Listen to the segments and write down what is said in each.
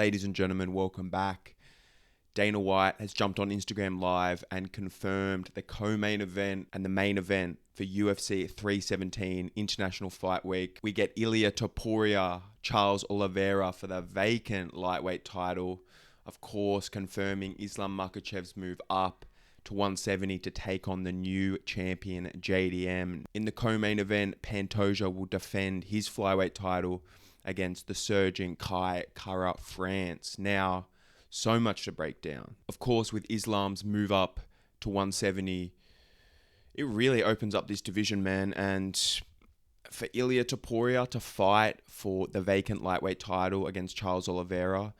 Ladies and gentlemen, welcome back. Dana White has jumped on Instagram Live and confirmed the co-main event and the main event for UFC 317 International Fight Week. We get Ilia Topuria, Charles Oliveira for the vacant lightweight title. Of course, confirming Islam Makhachev's move up to 170 to take on the new champion JDM. In the co-main event, Pantoja will defend his flyweight title against the surging Kai Kara France. Now, so much to break down. Of course, with Islam's move up to 170, it really opens up this division, man. And for Ilia Topuria to fight for the vacant lightweight title against Charles Oliveira,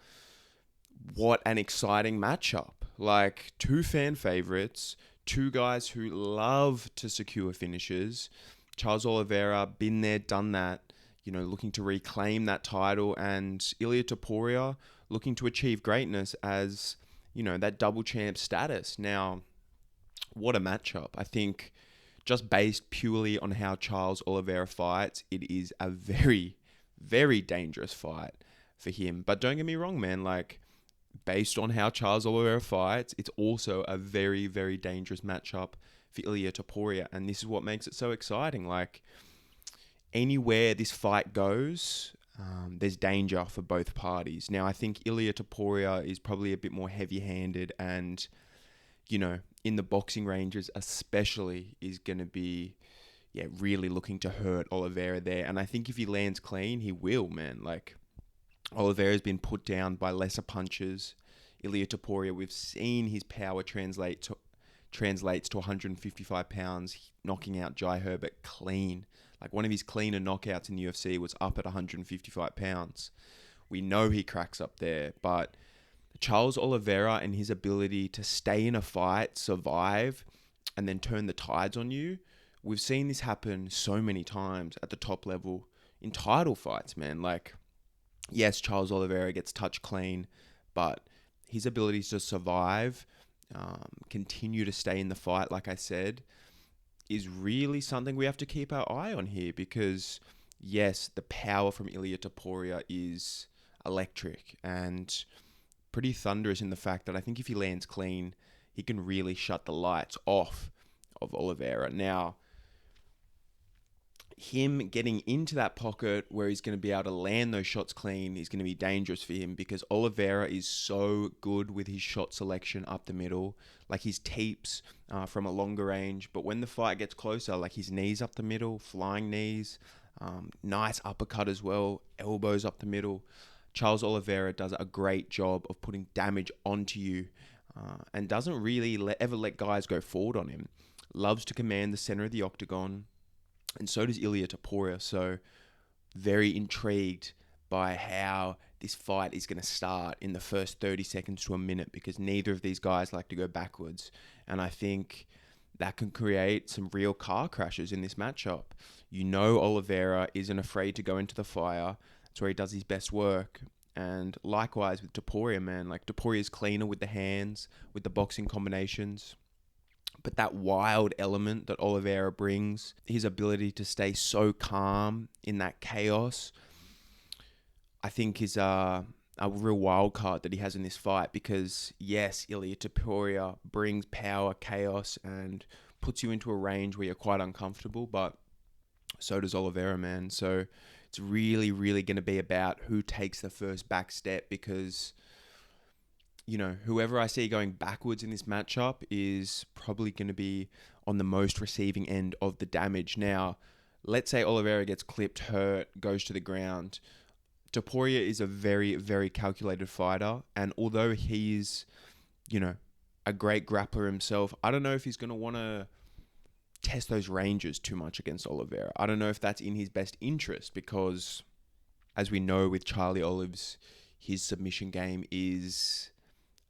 what an exciting matchup. Like, two fan favorites, two guys who love to secure finishes. Charles Oliveira, been there, done that, looking to reclaim that title, and Ilia Topuria looking to achieve greatness as, that double champ status. Now, what a matchup. I think just based purely on how Charles Oliveira fights, it is a very, very dangerous fight for him. But don't get me wrong, man, based on how Charles Oliveira fights, it's also a very, very dangerous matchup for Ilia Topuria. And this is what makes it so exciting. Anywhere this fight goes, there's danger for both parties. Now, I think Ilia Topuria is probably a bit more heavy-handed and, in the boxing ranges especially, is going to be, really looking to hurt Oliveira there. And I think if he lands clean, he will, man. Oliveira's been put down by lesser punches. Ilia Topuria, we've seen his power translates to 155 pounds, knocking out Jai Herbert clean. One of his cleaner knockouts in the UFC was up at 155 pounds. We know he cracks up there, but Charles Oliveira and his ability to stay in a fight, survive, and then turn the tides on you, we've seen this happen so many times at the top level in title fights, man. Yes, Charles Oliveira gets touched clean, but his abilities to survive, continue to stay in the fight, like I said, is really something we have to keep our eye on here because, yes, the power from Ilia Topuria is electric and pretty thunderous in the fact that I think if he lands clean, he can really shut the lights off of Oliveira. Now, him getting into that pocket where he's going to be able to land those shots clean is going to be dangerous for him because Oliveira is so good with his shot selection up the middle, his teeps from a longer range. But when the fight gets closer, his knees up the middle, flying knees, nice uppercut as well, elbows up the middle. Charles Oliveira does a great job of putting damage onto you and doesn't really ever let guys go forward on him. Loves to command the center of the octagon. And so does Ilia Topuria. So very intrigued by how this fight is going to start in the first 30 seconds to a minute because neither of these guys like to go backwards. And I think that can create some real car crashes in this matchup. Oliveira isn't afraid to go into the fire. That's where he does his best work. And likewise with Topuria, man. Topuria is cleaner with the hands, with the boxing combinations. But that wild element that Oliveira brings, his ability to stay so calm in that chaos, I think is a real wild card that he has in this fight because, yes, Ilia Topuria brings power, chaos, and puts you into a range where you're quite uncomfortable, but so does Oliveira, man. So it's really, really going to be about who takes the first back step because whoever I see going backwards in this matchup is probably going to be on the most receiving end of the damage. Now, let's say Oliveira gets clipped, hurt, goes to the ground. Topuria is a very, very calculated fighter. And although he's, a great grappler himself, I don't know if he's going to want to test those ranges too much against Oliveira. I don't know if that's in his best interest because, as we know with Charlie Olives, his submission game is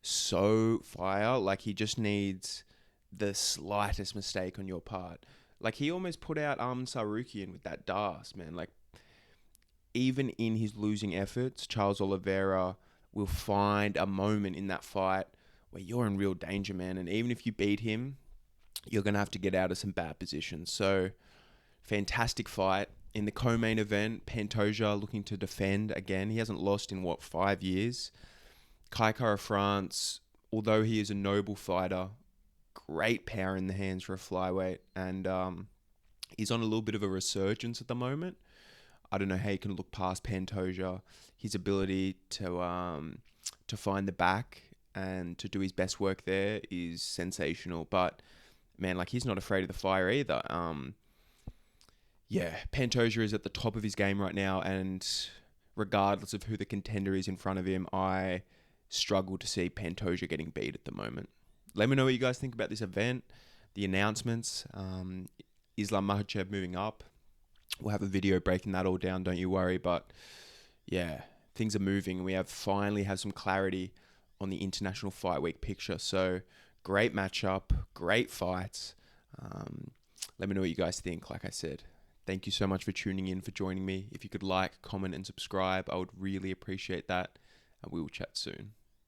so fire. He just needs the slightest mistake on your part. He almost put out Sarukian with that DAS, man. Even in his losing efforts, Charles Oliveira will find a moment in that fight where you're in real danger, man. And even if you beat him, you're going to have to get out of some bad positions. So, fantastic fight. In the co-main event, Pantoja looking to defend again. He hasn't lost in, 5 years? Kai Kara France, although he is a noble fighter, great power in the hands for a flyweight, and he's on a little bit of a resurgence at the moment. I don't know how you can look past Pantoja. His ability to find the back and to do his best work there is sensational. But man, like, he's not afraid of the fire either. Yeah, Pantoja is at the top of his game right now, and regardless of who the contender is in front of him, I struggle to see Pantoja getting beat at the moment. Let me know what you guys think about this event, the announcements. Islam Makhachev moving up. We'll have a video breaking that all down, don't you worry. But yeah, things are moving, and we finally have some clarity on the International Fight Week picture. So great matchup, great fights. Let me know what you guys think, like I said. Thank you so much for tuning in, for joining me. If you could like, comment, and subscribe, I would really appreciate that. And we will chat soon.